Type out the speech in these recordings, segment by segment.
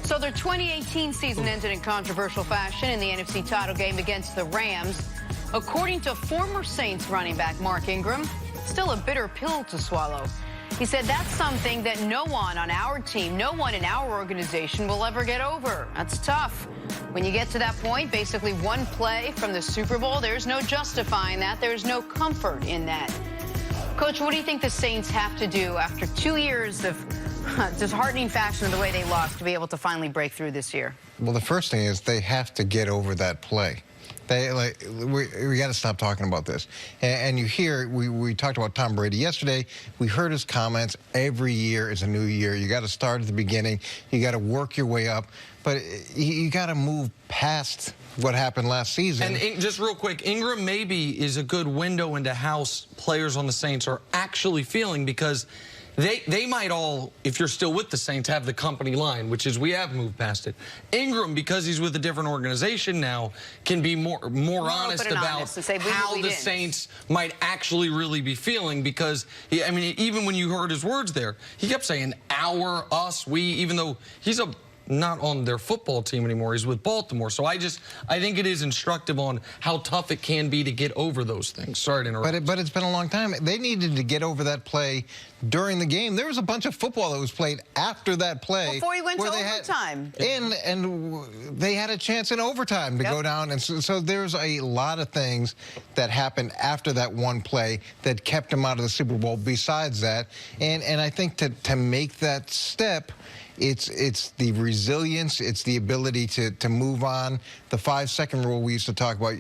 So their 2018 season ended in controversial fashion in the NFC title game against the Rams. According to former Saints running back Mark Ingram, still a bitter pill to swallow. He said that's something that no one on our team, no one in our organization will ever get over. That's tough. When you get to that point, basically one play from the Super Bowl, there's no justifying that. There's no comfort in that. Coach, what do you think the Saints have to do after 2 years of disheartening fashion of the way they lost to be able to finally break through this year? Well, the first thing is they have to get over that play. We got to stop talking about this. And you hear, we talked about Tom Brady yesterday. We heard his comments. Every year is a new year. You got to start at the beginning. You got to work your way up. But you got to move past what happened last season. And just real quick, Ingram maybe is a good window into how players on the Saints are actually feeling, because they might all, if you're still with the Saints, have the company line, which is we have moved past it. Ingram, because he's with a different organization now, can be more honest about how the Saints might actually really be feeling, because, I mean, even when you heard his words there, he kept saying our, us, we, even though he's not on their football team anymore. He's with Baltimore. So I think it is instructive on how tough it can be to get over those things. Sorry to interrupt. But it's been a long time. They needed to get over that play during the game. There was a bunch of football that was played after that play. Before he went to overtime. And they had a chance in overtime to go down. And so there's a lot of things that happened after that one play that kept him out of the Super Bowl besides that. And I think to make that step, it's the resilience, it's the ability to move on. The 5-second rule we used to talk about,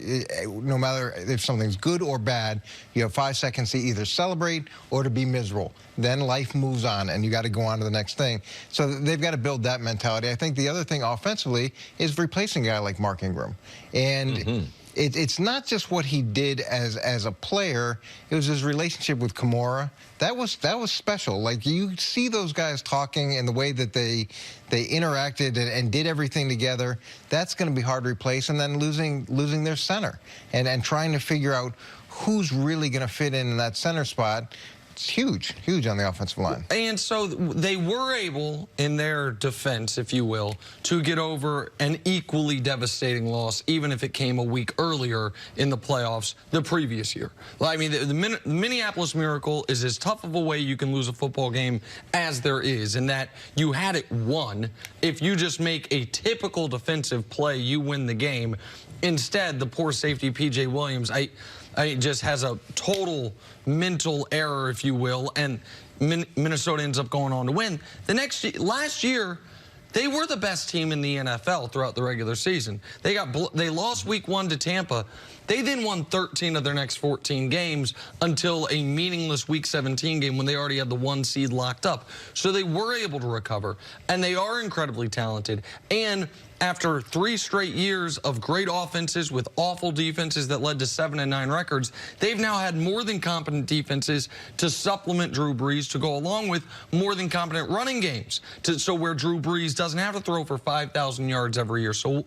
no matter if something's good or bad, you have 5 seconds to either celebrate or to be miserable. Then life moves on, and you got to go on to the next thing. So they've got to build that mentality. I think the other thing offensively is replacing a guy like Mark Ingram. And it's not just what he did as a player. It was his relationship with Kamara. That was special. Like, you see those guys talking and the way that they interacted and did everything together. That's going to be hard to replace. And then losing their center and trying to figure out who's really going to fit in that center spot. It's huge on the offensive line. And so they were able, in their defense, if you will, to get over an equally devastating loss, even if it came a week earlier in the playoffs the previous year. I mean, the Minneapolis Miracle is as tough of a way you can lose a football game as there is, in that you had it won. If you just make a typical defensive play, you win the game. Instead, the poor safety, P.J. Williams, just has a total mental error, if you will, and Minnesota ends up going on to win. Last year, they were the best team in the NFL throughout the regular season. They lost week 1 to Tampa. They then won 13 of their next 14 games until a meaningless week 17 game when they already had the 1 seed locked up. So they were able to recover, and they are incredibly talented. And after 3 straight years of great offenses with awful defenses that led to 7-9 records, they've now had more than competent defenses to supplement Drew Brees, to go along with more than competent running games, so where Drew Brees doesn't have to throw for 5,000 yards every year. So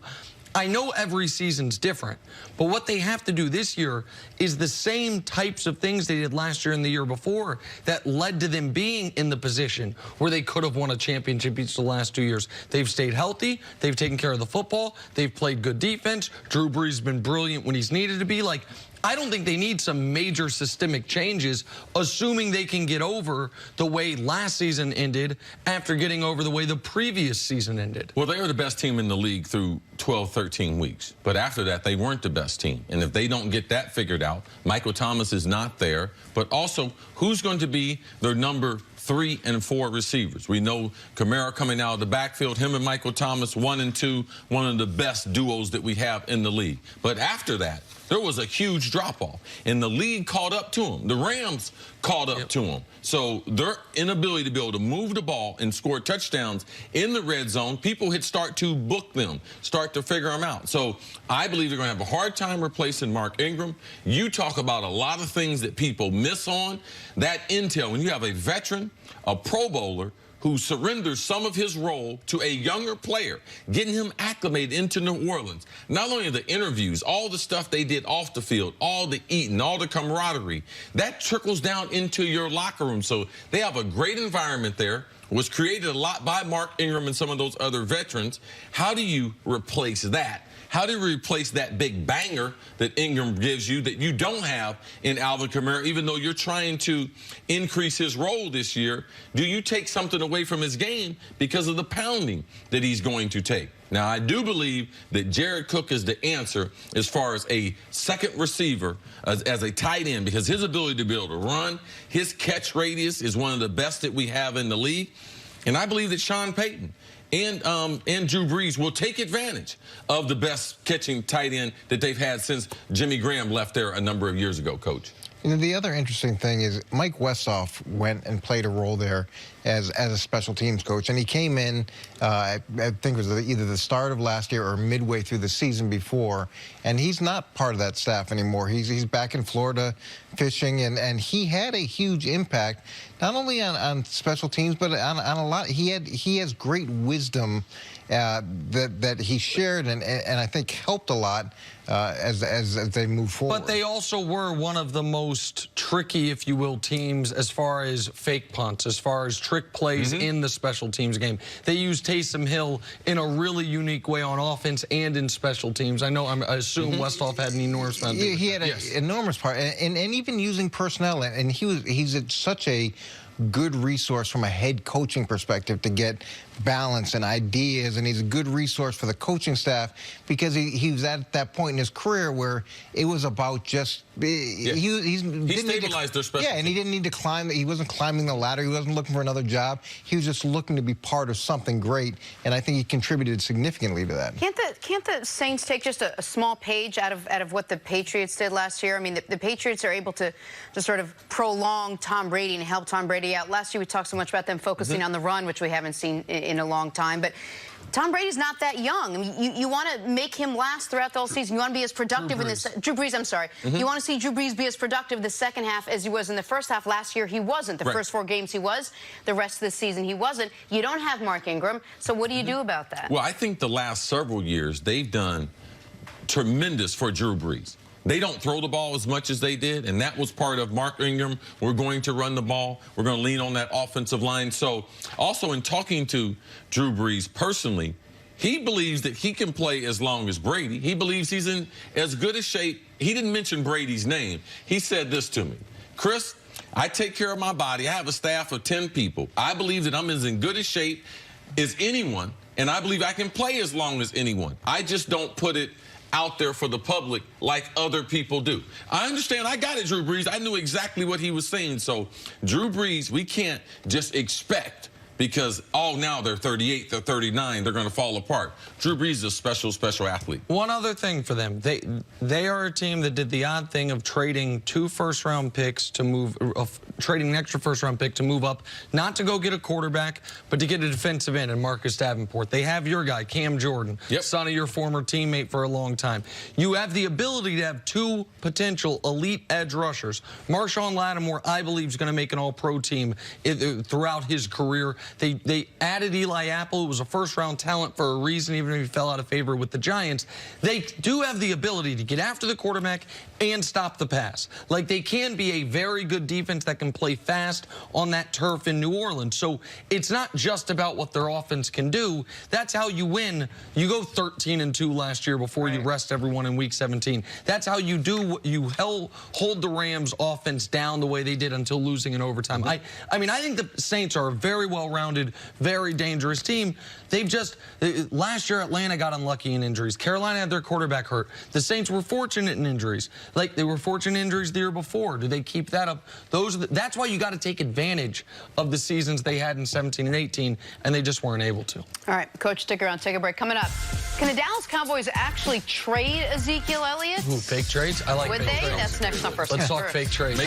I know every season's different, but what they have to do this year is the same types of things they did last year and the year before that led to them being in the position where they could have won a championship each of the last 2 years. They've stayed healthy. They've taken care of the football. They've played good defense. Drew Brees has been brilliant when he's needed to be. Like, I don't think they need some major systemic changes, assuming they can get over the way last season ended after getting over the way the previous season ended. Well, they were the best team in the league through 12, 13 weeks. But after that, they weren't the best team. And if they don't get that figured out, Michael Thomas is not there. But also, who's going to be their number 3 and 4 receivers? We know Kamara coming out of the backfield, him and Michael Thomas, 1 and 2, one of the best duos that we have in the league. But after that, there was a huge drop-off, and the league caught up to them. The Rams caught up to them. So their inability to be able to move the ball and score touchdowns in the red zone, people had start to book them, start to figure them out. So I believe they're going to have a hard time replacing Mark Ingram. You talk about a lot of things that people miss on. That intel, when you have a veteran, a Pro Bowler, who surrenders some of his role to a younger player, getting him acclimated into New Orleans. Not only the interviews, all the stuff they did off the field, all the eating, all the camaraderie, that trickles down into your locker room. So they have a great environment there. was created a lot by Mark Ingram and some of those other veterans. How do you replace that? How do you replace that big banger that Ingram gives you that you don't have in Alvin Kamara, even though you're trying to increase his role this year? Do you take something away from his game because of the pounding that he's going to take? Now, I do believe that Jared Cook is the answer as far as a second receiver, as a tight end, because his ability to be able to run, his catch radius is one of the best that we have in the league. And I believe that Sean Payton and Drew Brees will take advantage of the best catching tight end that they've had since Jimmy Graham left there a number of years ago, Coach. You know, the other interesting thing is Mike Westhoff went and played a role there as a special teams coach, and he came in, I think it was either the start of last year or midway through the season before, and he's not part of that staff anymore. He's back in Florida fishing, and he had a huge impact, not only on special teams, but on a lot. He has great wisdom that he shared and I think helped a lot as they move forward. But they also were one of the most tricky, if you will, teams as far as fake punts, as far as trick plays in the special teams game. They used Taysom Hill in a really unique way on offense and in special teams. I assume Westhoff had an enormous amount. He had an enormous part, and even using personnel, and he's such a good resource from a head coaching perspective to get balance and ideas, and he's a good resource for the coaching staff because he was at that point in his career where it was about just he stabilized their special and he didn't need to climb. He wasn't climbing the ladder. He wasn't looking for another job. He was just looking to be part of something great, and I think he contributed significantly to that. Can't the Saints take just a small page out of what the Patriots did last year? I mean, the Patriots are able to sort of prolong Tom Brady and help Tom Brady out. Last year we talked so much about them focusing on the run, which we haven't seen in a long time, but Tom Brady's not that young. I mean, you want to make him last throughout the whole season. You want to be as productive in this. Drew Brees, I'm sorry. You want to see Drew Brees be as productive the second half as he was in the first half. Last year, he wasn't. The first 4 games, he was. The rest of the season, he wasn't. You don't have Mark Ingram, so what do you do about that? Well, I think the last several years, they've done tremendous for Drew Brees. They don't throw the ball as much as they did, and that was part of Mark Ingram. We're going to run the ball. We're going to lean on that offensive line. So also in talking to Drew Brees personally, he believes that he can play as long as Brady. He believes he's in as good a shape. He didn't mention Brady's name. He said this to me: Chris, I take care of my body. I have a staff of 10 people. I believe that I'm as in good a shape as anyone, and I believe I can play as long as anyone. I just don't put it out there for the public like other people do. I understand. I got it, Drew Brees. I knew exactly what he was saying. So, Drew Brees, we can't just expect because, oh, now they're 38, they're 39, they're going to fall apart. Drew Brees is a special athlete. One other thing for them, they are a team that did the odd thing of trading 2 first-round picks to move, trading an extra first-round pick to move up, not to go get a quarterback, but to get a defensive end in Marcus Davenport. They have your guy, Cam Jordan, son of your former teammate for a long time. You have the ability to have 2 potential elite edge rushers. Marshawn Lattimore, I believe, is going to make an all-pro team throughout his career. They added Eli Apple, who was a first-round talent for a reason, even if he fell out of favor with the Giants. They do have the ability to get after the quarterback and stop the pass. Like, they can be a very good defense that can play fast on that turf in New Orleans. So it's not just about what their offense can do. That's how you win. You go 13-2 last year before you rest everyone in Week 17. That's how you do. You hold the Rams offense down the way they did until losing in overtime. I mean, I think the Saints are a very well-rounded, very dangerous team. They've just, last year Atlanta got unlucky in injuries. Carolina had their quarterback hurt. The Saints were fortunate in injuries. Like, they were fortunate in injuries the year before. Do they keep that up? That's why you got to take advantage of the seasons they had in 17 and 18, and they just weren't able to. All right, Coach, stick around. Take a break. Coming up, can the Dallas Cowboys actually trade Ezekiel Elliott? Ooh, fake trades? I like Would fake they? trades. That's next on First Let's Take. talk fake trades.